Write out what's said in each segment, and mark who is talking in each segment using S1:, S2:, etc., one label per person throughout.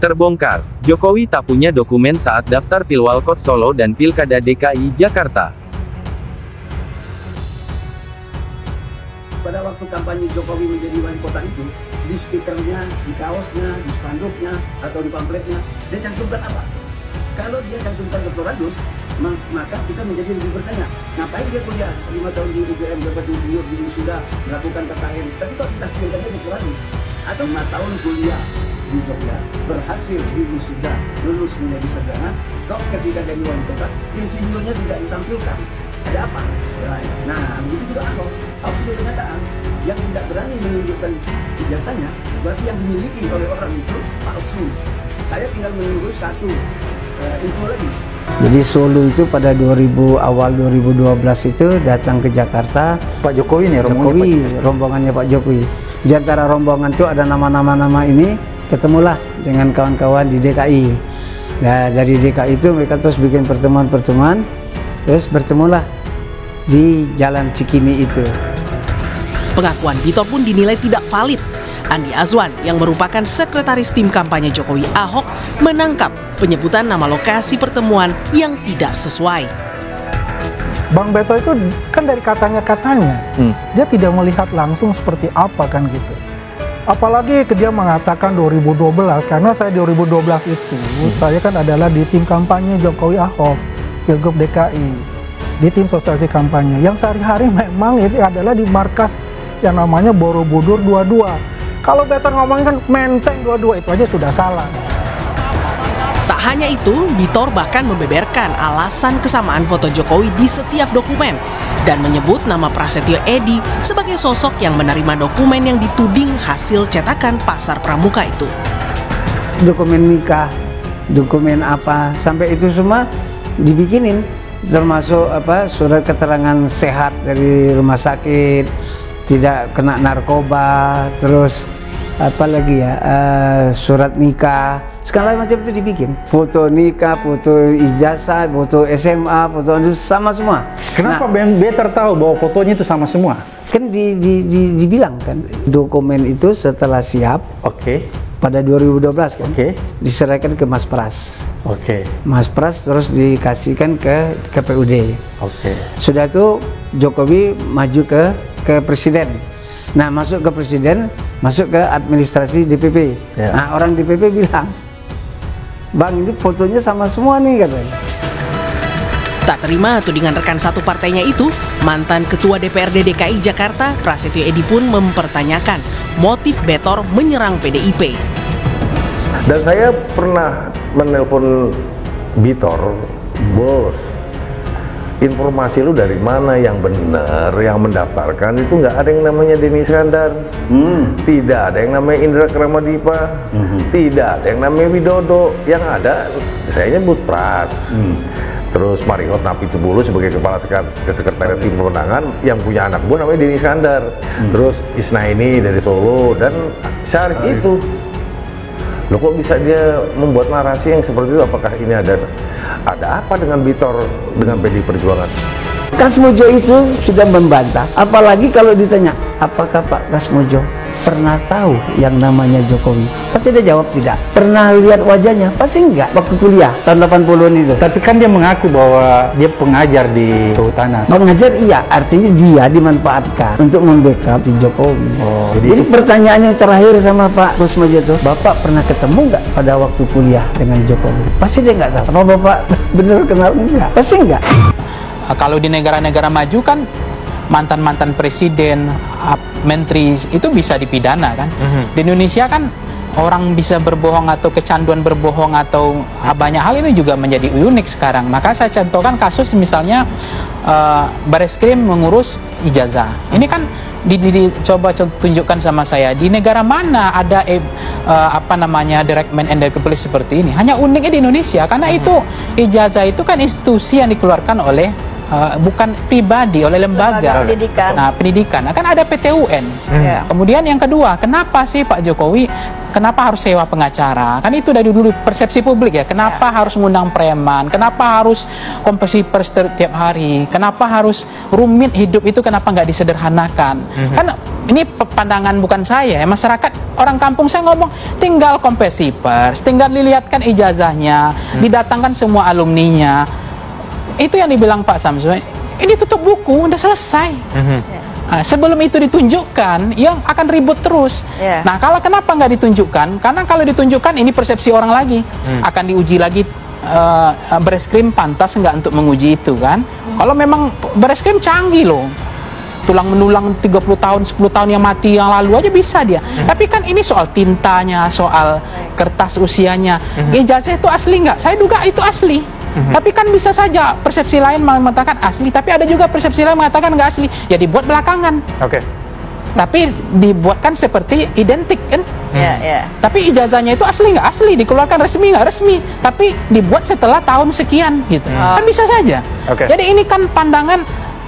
S1: Terbongkar, Jokowi tak punya dokumen saat daftar Pilwalkot Solo dan Pilkada DKI Jakarta.
S2: Pada waktu kampanye Jokowi menjadi wali kota itu, di stikernya, di kaosnya, di spanduknya, atau di pamfletnya, dia cantumkan apa? Kalau dia cantumkan doktoratus, maka kita menjadi lebih bertanya, ngapain dia kuliah 5 tahun di UGM, dapat insinyur, di wisuda, melakukan KKN, tapi kok ditafsirkannya doktoratus? Atau 5 tahun kuliah di Jogja, berhasil di wisuda, lulus menjadi sarjana, kok ketika jadi wali kota, insinyurnya tidak ditampilkan? Ada apa? Nah, begitu juga Ahok. Ahok punya kenyataan yang tidak berani menunjukkan ijazahnya, berarti yang dimiliki oleh orang itu palsu. Saya tinggal menunggu satu info lagi.
S3: Jadi Solo itu pada awal 2012 itu datang ke Jakarta.
S4: Pak Jokowi nih,
S3: rombongannya Pak Jokowi. Di antara rombongan itu ada nama-nama ini, ketemulah dengan kawan-kawan di DKI. Nah, dari DKI itu mereka terus bikin pertemuan-pertemuan, terus bertemulah di Jalan Cikini itu.
S5: Pengakuan Bitor pun dinilai tidak valid. Andi Azwan yang merupakan sekretaris tim kampanye Jokowi Ahok menangkap penyebutan nama lokasi pertemuan yang tidak sesuai.
S6: Bang Beto itu kan dari katanya, dia tidak melihat langsung seperti apa kan gitu. Apalagi dia mengatakan 2012, karena saya 2012 itu, saya kan adalah di tim kampanye Jokowi Ahok, Pilgub DKI, di tim sosialisasi kampanye, yang sehari-hari memang itu adalah di markas yang namanya Borobudur 22. Kalau Beto ngomongin kan Menteng 22, itu aja sudah salah.
S5: Tak hanya itu, Bitor bahkan membeberkan alasan kesamaan foto Jokowi di setiap dokumen dan menyebut nama Prasetyo Edy sebagai sosok yang menerima dokumen yang dituding hasil cetakan Pasar Pramuka itu.
S3: Dokumen nikah, dokumen apa, sampai itu semua dibikinin, termasuk surat keterangan sehat dari rumah sakit, tidak kena narkoba, terus apalagi ya, surat nikah, segala macam itu dibikin. Foto nikah, foto ijazah, foto SMA, foto itu sama semua.
S4: Kenapa Better tahu bahwa fotonya itu sama semua?
S3: Kan dibilang kan, dokumen itu setelah siap, pada 2012 kan, diserahkan ke Mas Pras. Mas Pras terus dikasihkan ke KPUD. Sudah itu Jokowi maju ke presiden. Nah, masuk ke presiden, masuk ke administrasi DPP. Nah, orang DPP bilang, Bang, ini fotonya sama semua nih, katanya.
S5: Tak terima tudingan rekan satu partainya itu, mantan Ketua DPRD DKI Jakarta, Prasetyo Edy pun mempertanyakan motif Betor menyerang PDIP.
S7: Dan saya pernah menelpon Bitor, bos, informasi lu dari mana yang benar, yang mendaftarkan itu nggak ada yang namanya Denny Iskandar, tidak ada yang namanya Indra Kramadipa, tidak ada yang namanya Widodo, yang ada saya nyebut Pras, terus Marihot Napitupulu sebagai kepala sekretariat tim pemenangan yang punya anak buah namanya Denny Iskandar, terus Isnaini dari Solo dan Syarif itu. Loh, kok bisa dia membuat narasi yang seperti itu? Apakah ini ada apa dengan Bitor dengan PDI Perjuangan?
S3: Kasmojo itu sudah membantah, apalagi kalau ditanya, apakah Pak Kasmojo pernah tahu yang namanya Jokowi? Pasti dia jawab tidak. Pernah lihat wajahnya? Pasti enggak, waktu kuliah tahun 80-an itu.
S4: Tapi kan dia mengaku bahwa dia pengajar di kehutanan.
S3: Pengajar iya, artinya dia dimanfaatkan untuk membackup si Jokowi. Jadi pertanyaan yang terakhir sama Pak Kasmojo itu, Bapak pernah ketemu nggak pada waktu kuliah dengan Jokowi? Pasti dia nggak tahu. Apa Bapak benar kenal enggak? Pasti enggak.
S8: Kalau di negara-negara maju kan mantan-mantan presiden, menteri itu bisa dipidana kan. Di Indonesia kan orang bisa berbohong atau kecanduan berbohong atau banyak hal ini juga menjadi unik sekarang. Maka saya contohkan kasus misalnya Bareskrim mengurus ijazah. Ini kan dicoba tunjukkan sama saya di negara mana ada Direkmen Endar Kepolisian seperti ini. Hanya uniknya di Indonesia karena itu ijazah itu kan institusi yang dikeluarkan oleh bukan pribadi, oleh lembaga pendidikan. Nah, pendidikan. Nah, kan ada PT UN. Kemudian yang kedua, kenapa sih Pak Jokowi kenapa harus sewa pengacara? Kan itu dari dulu persepsi publik ya. Kenapa harus mengundang preman? Kenapa harus kompresi pers setiap hari? Kenapa harus rumit hidup itu? Kenapa nggak disederhanakan? Kan ini pandangan bukan saya, masyarakat orang kampung saya ngomong, tinggal konversi pers, tinggal dilihatkan ijazahnya, didatangkan semua alumninya. Itu yang dibilang Pak Samsul, ini tutup buku, udah selesai. Nah, sebelum itu ditunjukkan, yang akan ribut terus. Nah, kalau kenapa nggak ditunjukkan? Karena kalau ditunjukkan, ini persepsi orang lagi, akan diuji lagi. Bareskrim pantas nggak untuk menguji itu kan? Kalau memang Bareskrim canggih loh. Tulang menulang 30 tahun, 10 tahun yang mati yang lalu aja bisa dia. Tapi kan ini soal tintanya, soal kertas usianya. Ijazah itu asli nggak? Saya duga itu asli. Tapi kan bisa saja persepsi lain mengatakan asli, tapi ada juga persepsi lain mengatakan nggak asli. Ya dibuat belakangan. Tapi dibuatkan seperti identik kan? Tapi ijazahnya itu asli nggak asli, dikeluarkan resmi nggak resmi, tapi dibuat setelah tahun sekian gitu. Kan bisa saja. Jadi ini kan pandangan.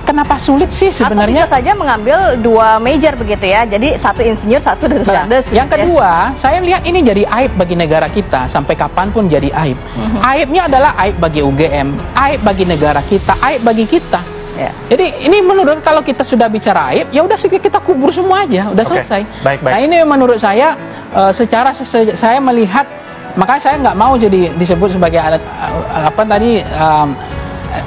S8: Kenapa sulit sih sebenarnya?
S9: Atau bisa saja mengambil 2 major begitu ya. Jadi 1 insinyur, 1 doktorandes.
S8: Yang kedua, saya lihat ini jadi aib bagi negara kita. Sampai kapanpun jadi aib. Aibnya adalah aib bagi UGM, aib bagi negara kita, aib bagi kita. Jadi ini menurut, kalau kita sudah bicara aib, ya udah kita kubur semua aja, udah selesai. Nah ini menurut saya, secara saya melihat, makanya saya nggak mau jadi disebut sebagai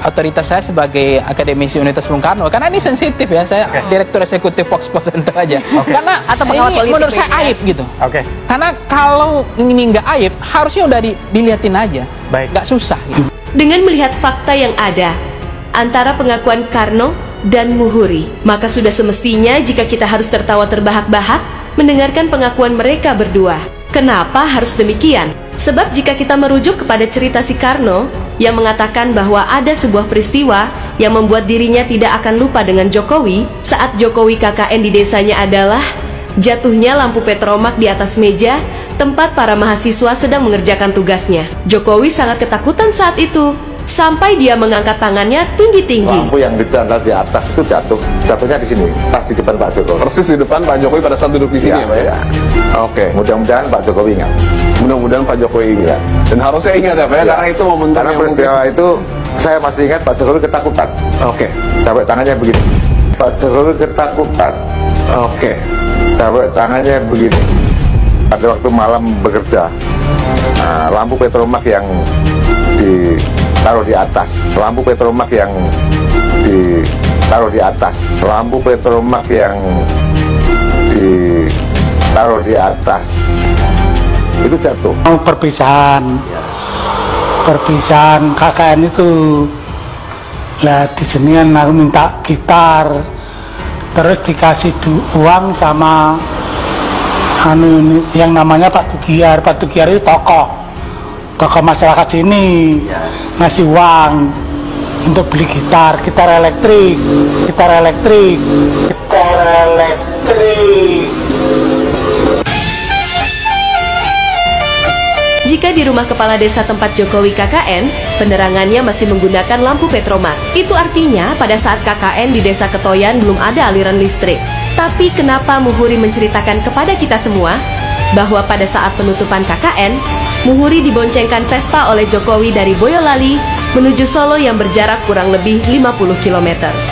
S8: otoritas saya sebagai akademisi Universitas Bung Karno, karena ini sensitif ya, saya direktur eksekutif Fox Center aja. Karena ini menurut saya aib gitu. Karena kalau ini nggak aib, harusnya udah dilihatin aja, nggak susah. Gitu.
S10: Dengan melihat fakta yang ada antara pengakuan Karno dan Muhuri, maka sudah semestinya jika kita harus tertawa terbahak-bahak mendengarkan pengakuan mereka berdua. Kenapa harus demikian? Sebab jika kita merujuk kepada cerita si Karno yang mengatakan bahwa ada sebuah peristiwa yang membuat dirinya tidak akan lupa dengan Jokowi saat Jokowi KKN di desanya adalah jatuhnya lampu petromak di atas meja tempat para mahasiswa sedang mengerjakan tugasnya. Jokowi sangat ketakutan saat itu sampai dia mengangkat tangannya tinggi-tinggi.
S7: Lampu yang di atas itu jatuhnya di sini, pas di depan Pak Jokowi.
S11: Persis di depan Pak Jokowi pada saat duduk di sini ya Pak ya?
S7: Mudah-mudahan Pak Jokowi ingat.
S11: Mudah-mudahan Pak Jokowi ingat. Dan harusnya ingat ya Pak ya, karena itu momentum.
S7: Karena peristiwa itu saya masih ingat Pak Jokowi ketakutan. Sampai tangannya begini. Pak Jokowi ketakutan. Sampai tangannya begini. Pada waktu malam bekerja, lampu petromak yang ditaruh di atas, lampu petromak yang ditaruh di atas, lampu petromak yang ditaruh di atas, itu jatuh.
S12: Perpisahan KKN itu lah, di sini aku minta gitar, terus dikasih uang sama yang namanya Pak Tugiar. Pak Tugiar itu tokoh masyarakat sini, ngasih uang untuk beli gitar elektrik.
S10: Jika di rumah kepala desa tempat Jokowi KKN, penerangannya masih menggunakan lampu petromak. Itu artinya pada saat KKN di desa Ketoyan belum ada aliran listrik. Tapi kenapa Muhuri menceritakan kepada kita semua bahwa pada saat penutupan KKN, Muhuri diboncengkan Vespa oleh Jokowi dari Boyolali menuju Solo yang berjarak kurang lebih 50 km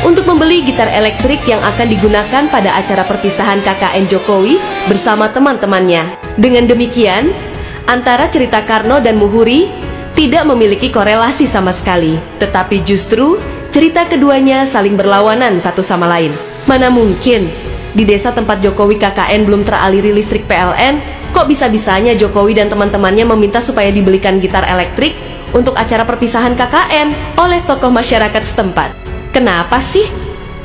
S10: untuk membeli gitar elektrik yang akan digunakan pada acara perpisahan KKN Jokowi bersama teman-temannya. Dengan demikian, antara cerita Karno dan Muhuri tidak memiliki korelasi sama sekali, tetapi justru cerita keduanya saling berlawanan satu sama lain. Mana mungkin di desa tempat Jokowi KKN belum teraliri listrik PLN, kok bisa-bisanya Jokowi dan teman-temannya meminta supaya dibelikan gitar elektrik untuk acara perpisahan KKN oleh tokoh masyarakat setempat. Kenapa sih?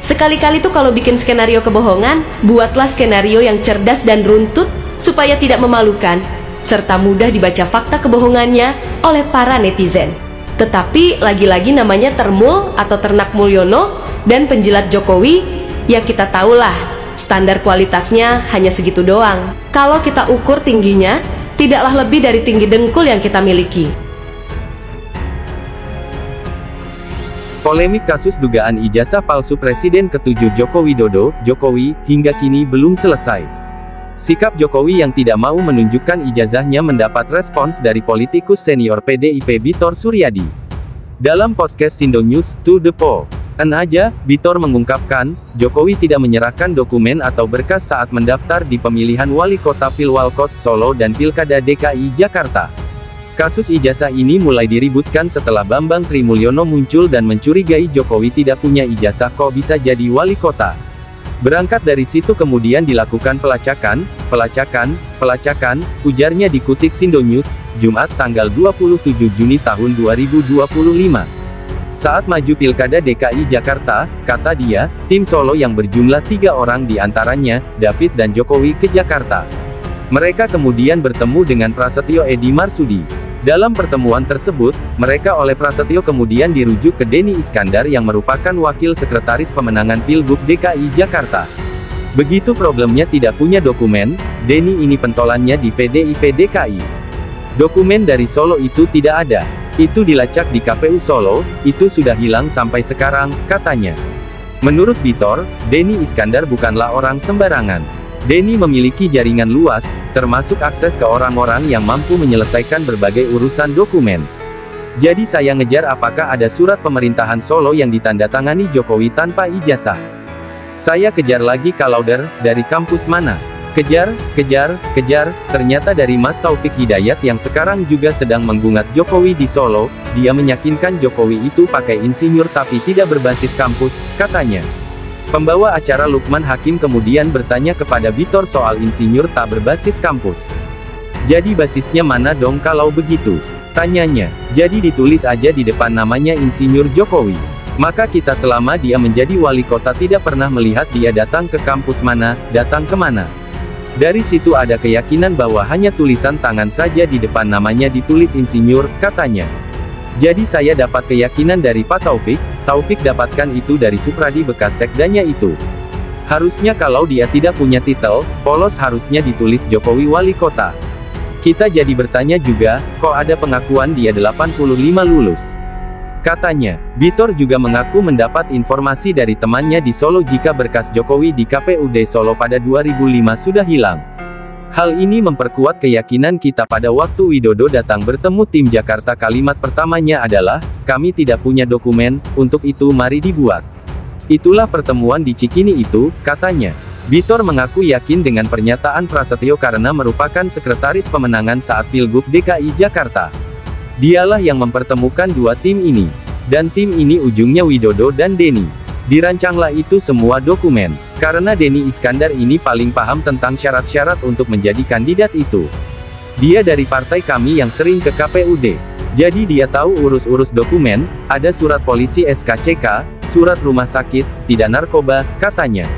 S10: Sekali-kali tuh kalau bikin skenario kebohongan, buatlah skenario yang cerdas dan runtut supaya tidak memalukan, serta mudah dibaca fakta kebohongannya oleh para netizen. Tetapi lagi-lagi namanya Termul atau Ternak Mulyono dan penjilat Jokowi, ya kita tahulah standar kualitasnya hanya segitu doang. Kalau kita ukur tingginya, tidaklah lebih dari tinggi dengkul yang kita miliki.
S1: Polemik kasus dugaan ijazah palsu Presiden ke-7 Joko Widodo, Jokowi, hingga kini belum selesai. Sikap Jokowi yang tidak mau menunjukkan ijazahnya mendapat respons dari politikus senior PDIP Bitor Suryadi. Dalam podcast Sindo News, To The Po, Aja, Bitor mengungkapkan, Jokowi tidak menyerahkan dokumen atau berkas saat mendaftar di pemilihan wali kota Pilwalkot Solo dan Pilkada DKI Jakarta. Kasus ijazah ini mulai diributkan setelah Bambang Trimulyono muncul dan mencurigai Jokowi tidak punya ijazah kok bisa jadi wali kota. Berangkat dari situ kemudian dilakukan pelacakan, ujarnya dikutip Sindo News, Jumat tanggal 27 Juni tahun 2025. Saat maju Pilkada DKI Jakarta, kata dia, tim Solo yang berjumlah 3 orang diantaranya, David dan Jokowi ke Jakarta. Mereka kemudian bertemu dengan Prasetyo Edy Marsudi. Dalam pertemuan tersebut, mereka oleh Prasetyo kemudian dirujuk ke Denny Iskandar yang merupakan wakil sekretaris pemenangan Pilgub DKI Jakarta. Begitu problemnya tidak punya dokumen, Denny ini pentolannya di PDIP DKI. Dokumen dari Solo itu tidak ada. Itu dilacak di KPU Solo, itu sudah hilang sampai sekarang, katanya. Menurut Bitor, Denny Iskandar bukanlah orang sembarangan. Denny memiliki jaringan luas, termasuk akses ke orang-orang yang mampu menyelesaikan berbagai urusan dokumen. Jadi saya ngejar apakah ada surat pemerintahan Solo yang ditandatangani Jokowi tanpa ijazah. Saya kejar lagi kalauder, dari kampus mana? Kejar, ternyata dari Mas Taufik Hidayat yang sekarang juga sedang menggungat Jokowi di Solo, dia meyakinkan Jokowi itu pakai insinyur tapi tidak berbasis kampus, katanya. Pembawa acara Lukman Hakim kemudian bertanya kepada Bitor soal insinyur tak berbasis kampus. Jadi basisnya mana dong kalau begitu? Tanyanya. Jadi ditulis aja di depan namanya insinyur Jokowi. Maka kita selama dia menjadi wali kota tidak pernah melihat dia datang ke kampus mana, datang kemana. Dari situ ada keyakinan bahwa hanya tulisan tangan saja di depan namanya ditulis insinyur, katanya. Jadi saya dapat keyakinan dari Pak Taufik, Taufik dapatkan itu dari Supradi bekas sekdanya itu. Harusnya kalau dia tidak punya titel, polos harusnya ditulis Jokowi wali kota. Kita jadi bertanya juga, kok ada pengakuan dia 85 lulus. Katanya, Bitor juga mengaku mendapat informasi dari temannya di Solo jika berkas Jokowi di KPUD Solo pada 2005 sudah hilang. Hal ini memperkuat keyakinan kita pada waktu Widodo datang bertemu tim Jakarta. Kalimat pertamanya adalah, kami tidak punya dokumen, untuk itu mari dibuat. Itulah pertemuan di Cikini itu, katanya. Bitor mengaku yakin dengan pernyataan Prasetyo karena merupakan sekretaris pemenangan saat Pilgub DKI Jakarta. Dialah yang mempertemukan dua tim ini. Dan tim ini ujungnya Widodo dan Denny. Dirancanglah itu semua dokumen. Karena Denny Iskandar ini paling paham tentang syarat-syarat untuk menjadi kandidat itu. Dia dari partai kami yang sering ke KPUD. Jadi dia tahu urus-urus dokumen, ada surat polisi SKCK, surat rumah sakit, tidak narkoba, katanya.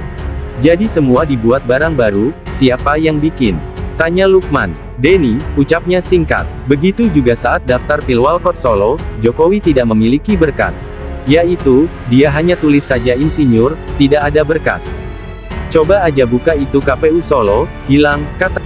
S1: Jadi semua dibuat barang baru, siapa yang bikin? Tanya Lukman. Denny, ucapnya singkat. Begitu juga saat daftar Pilwalkot Solo, Jokowi tidak memiliki berkas. Yaitu, dia hanya tulis saja insinyur, tidak ada berkas. Coba aja buka itu KPU Solo, hilang, kata